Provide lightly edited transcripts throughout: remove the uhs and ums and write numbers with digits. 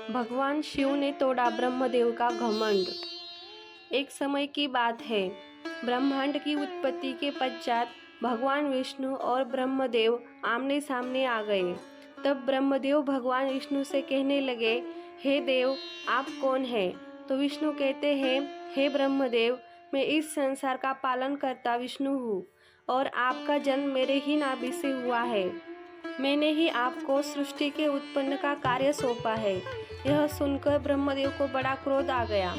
भगवान शिव ने तोड़ा ब्रह्मदेव का घमंड। एक समय की बात है, ब्रह्मांड की उत्पत्ति के पश्चात भगवान विष्णु और ब्रह्मदेव आमने सामने आ गए। तब ब्रह्मदेव भगवान विष्णु से कहने लगे, हे देव, आप कौन हैं? तो विष्णु कहते हैं, हे ब्रह्मदेव, मैं इस संसार का पालन करता विष्णु हूँ और आपका जन्म मेरे ही नाभि से हुआ है। मैंने ही आपको सृष्टि के उत्पन्न का कार्य सौंपा है। यह सुनकर ब्रह्मदेव को बड़ा क्रोध आ गया।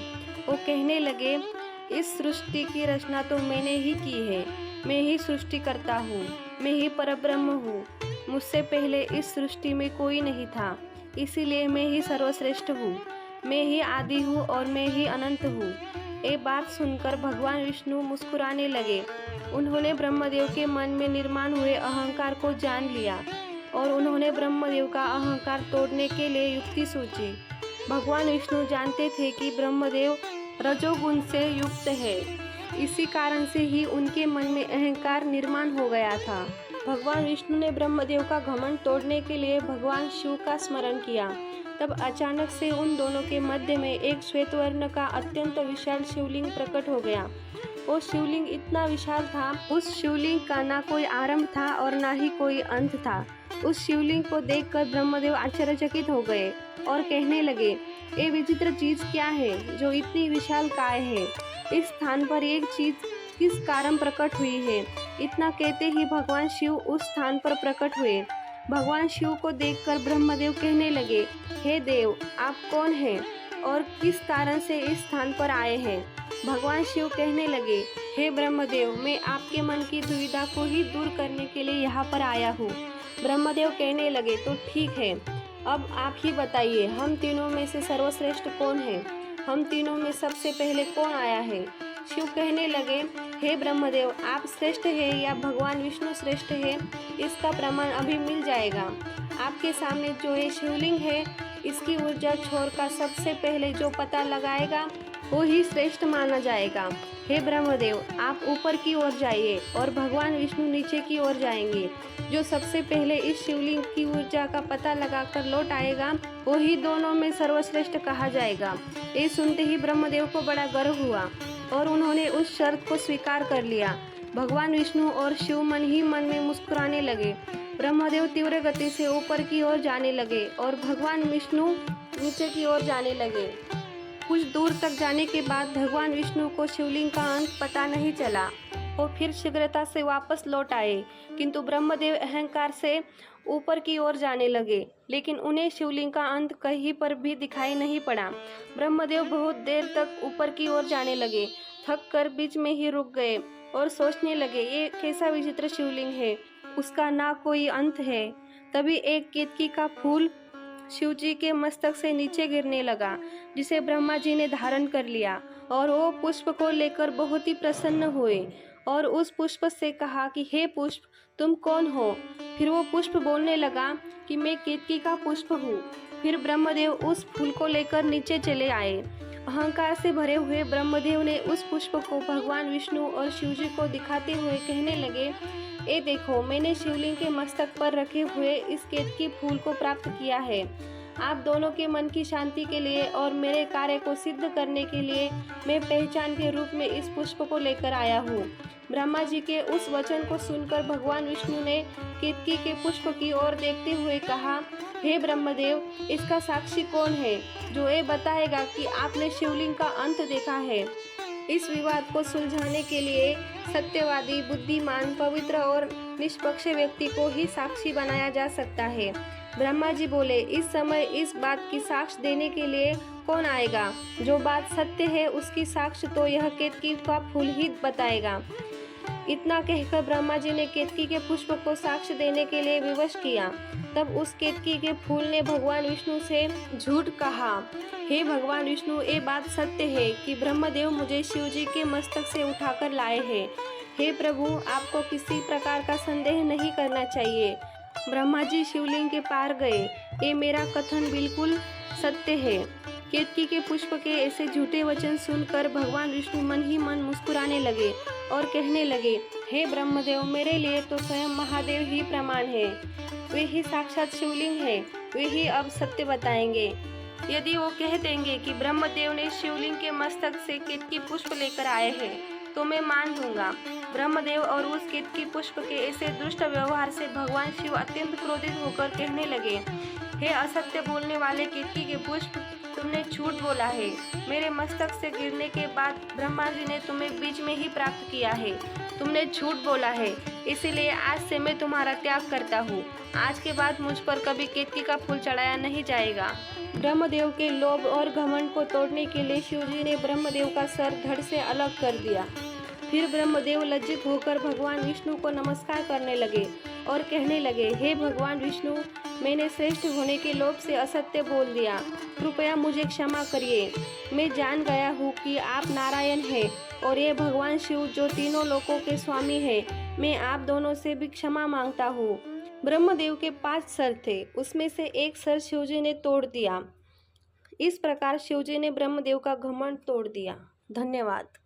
वो कहने लगे, इस सृष्टि की रचना तो मैंने ही की है। मैं ही सृष्टि करता हूँ, मैं ही परब्रह्म हूँ। मुझसे पहले इस सृष्टि में कोई नहीं था, इसीलिए मैं ही सर्वश्रेष्ठ हूँ। मैं ही आदि हूँ और मैं ही अनंत हूँ। ये बात सुनकर भगवान विष्णु मुस्कुराने लगे। उन्होंने ब्रह्मदेव के मन में निर्माण हुए अहंकार को जान लिया और उन्होंने ब्रह्मदेव का अहंकार तोड़ने के लिए युक्ति सोची। भगवान विष्णु जानते थे कि ब्रह्मदेव रजोगुण से युक्त है, इसी कारण से ही उनके मन में अहंकार निर्माण हो गया था। भगवान विष्णु ने ब्रह्मदेव का घमंड तोड़ने के लिए भगवान शिव का स्मरण किया। तब अचानक से उन दोनों के मध्य में एक श्वेत वर्ण का अत्यंत विशाल शिवलिंग प्रकट हो गया। वो शिवलिंग इतना विशाल था, उस शिवलिंग का ना कोई आरंभ था और ना ही कोई अंत था। उस शिवलिंग को देखकर ब्रह्मदेव आश्चर्यचकित हो गए और कहने लगे, ये विचित्र चीज क्या है जो इतनी विशाल काय है? इस स्थान पर एक चीज किस कारण प्रकट हुई है? इतना कहते ही भगवान शिव उस स्थान पर प्रकट हुए। भगवान शिव को देखकर ब्रह्मदेव कहने लगे, हे देव, आप कौन हैं और किस कारण से इस स्थान पर आए हैं? भगवान शिव कहने लगे, हे ब्रह्मदेव, मैं आपके मन की दुविधा को ही दूर करने के लिए यहाँ पर आया हूँ। ब्रह्मदेव कहने लगे, तो ठीक है, अब आप ही बताइए, हम तीनों में से सर्वश्रेष्ठ कौन है? हम तीनों में सबसे पहले कौन आया है? शिव कहने लगे, हे ब्रह्मदेव, आप श्रेष्ठ है या भगवान विष्णु श्रेष्ठ है, इसका प्रमाण अभी मिल जाएगा। आपके सामने जो ये शिवलिंग है, इसकी ऊर्जा छोर का सबसे पहले जो पता लगाएगा वो ही श्रेष्ठ माना जाएगा। हे ब्रह्मदेव, आप ऊपर की ओर जाइए और भगवान विष्णु नीचे की ओर जाएंगे। जो सबसे पहले इस शिवलिंग की ऊर्जा का पता लगाकर लौट आएगा वो ही दोनों में सर्वश्रेष्ठ कहा जाएगा। ये सुनते ही ब्रह्मदेव को बड़ा गर्व हुआ और उन्होंने उस शर्त को स्वीकार कर लिया। भगवान विष्णु और शिव मन ही मन में मुस्कुराने लगे। ब्रह्मदेव तीव्र गति से ऊपर की ओर जाने लगे और भगवान विष्णु नीचे की ओर जाने लगे। कुछ दूर तक जाने के बाद भगवान विष्णु को शिवलिंग का अंत पता नहीं चला। वो फिर शीघ्रता से वापस लौट आए, किंतु ब्रह्मदेव अहंकार से ऊपर की ओर जाने लगे, लेकिन उन्हें शिवलिंग का अंत कहीं पर भी दिखाई नहीं पड़ा। ब्रह्मदेव बहुत देर तक ऊपर की ओर जाने लगे, थक कर बीच में ही रुक गए और सोचने लगे, ये कैसा विचित्र शिवलिंग है, उसका ना कोई अंत है। तभी एक केतकी का फूल शिव जी के मस्तक से नीचे गिरने लगा, जिसे ब्रह्मा जी ने धारण कर लिया और वो पुष्प को लेकर बहुत ही प्रसन्न हुए और उस पुष्प से कहा कि हे पुष्प, तुम कौन हो? फिर वो पुष्प बोलने लगा कि मैं केतकी का पुष्प हूँ। फिर ब्रह्मदेव उस फूल को लेकर नीचे चले आए। अहंकार से भरे हुए ब्रह्मदेव ने उस पुष्प को भगवान विष्णु और शिव जी को दिखाते हुए कहने लगे, ए देखो, मैंने शिवलिंग के मस्तक पर रखे हुए इस केतकी फूल को प्राप्त किया है। आप दोनों के मन की शांति के लिए और मेरे कार्य को सिद्ध करने के लिए मैं पहचान के रूप में इस पुष्प को लेकर आया हूँ। ब्रह्मा जी के उस वचन को सुनकर भगवान विष्णु ने केतकी के पुष्प की ओर देखते हुए कहा, हे ब्रह्मदेव, इसका साक्षी कौन है जो ये बताएगा कि आपने शिवलिंग का अंत देखा है? इस विवाद को सुलझाने के लिए सत्यवादी, बुद्धिमान, पवित्र और निष्पक्ष व्यक्ति को ही साक्षी बनाया जा सकता है। ब्रह्मा जी बोले, इस समय इस बात की साक्ष्य देने के लिए कौन आएगा? जो बात सत्य है उसकी साक्ष्य तो यह केतकी का फूल ही बताएगा। इतना कहकर ब्रह्मा जी ने केतकी के पुष्प को साक्ष्य देने के लिए विवश किया। तब उस केतकी के फूल ने भगवान विष्णु से झूठ कहा, हे भगवान विष्णु, ये बात सत्य है कि ब्रह्मदेव मुझे शिव जी के मस्तक से उठाकर लाए हैं। हे प्रभु, आपको किसी प्रकार का संदेह नहीं करना चाहिए। ब्रह्मा जी शिवलिंग के पार गए, ये मेरा कथन बिल्कुल सत्य है। केतकी के पुष्प के ऐसे झूठे वचन सुनकर भगवान विष्णु मन ही मन मुस्कुराने लगे और कहने लगे, हे ब्रह्मदेव, मेरे लिए तो स्वयं महादेव ही प्रमाण है। वे ही साक्षात शिवलिंग है, वे ही अब सत्य बताएंगे। यदि वो कह देंगे कि ब्रह्मदेव ने शिवलिंग के मस्तक से केतकी पुष्प लेकर आए हैं तो मैं मान लूंगा। ब्रह्मदेव और उस केतकी पुष्प के ऐसे दुष्ट व्यवहार से भगवान शिव अत्यंत क्रोधित होकर कहने लगे, हे असत्य बोलने वाले केतकी के पुष्प, तुमने झूठ बोला है। मेरे मस्तक से गिरने के बाद ब्रह्मा जी ने तुम्हें बीच में ही प्राप्त किया है। तुमने झूठ बोला है, इसीलिए आज से मैं तुम्हारा त्याग करता हूँ। आज के बाद मुझ पर कभी केतकी का फूल चढ़ाया नहीं जाएगा। ब्रह्मदेव के लोभ और घमंड को तोड़ने के लिए शिवजी ने ब्रह्मदेव का सर धड़ से अलग कर दिया। फिर ब्रह्मदेव लज्जित होकर भगवान विष्णु को नमस्कार करने लगे और कहने लगे, हे भगवान विष्णु, मैंने श्रेष्ठ होने के लोभ से असत्य बोल दिया, कृपया मुझे क्षमा करिए। मैं जान गया हूँ कि आप नारायण हैं और ये भगवान शिव जो तीनों लोकों के स्वामी हैं, मैं आप दोनों से भी क्षमा मांगता हूँ। ब्रह्मदेव के 5 सर थे, उसमें से एक सर शिवजी ने तोड़ दिया। इस प्रकार शिवजी ने ब्रह्मदेव का घमंड तोड़ दिया। धन्यवाद।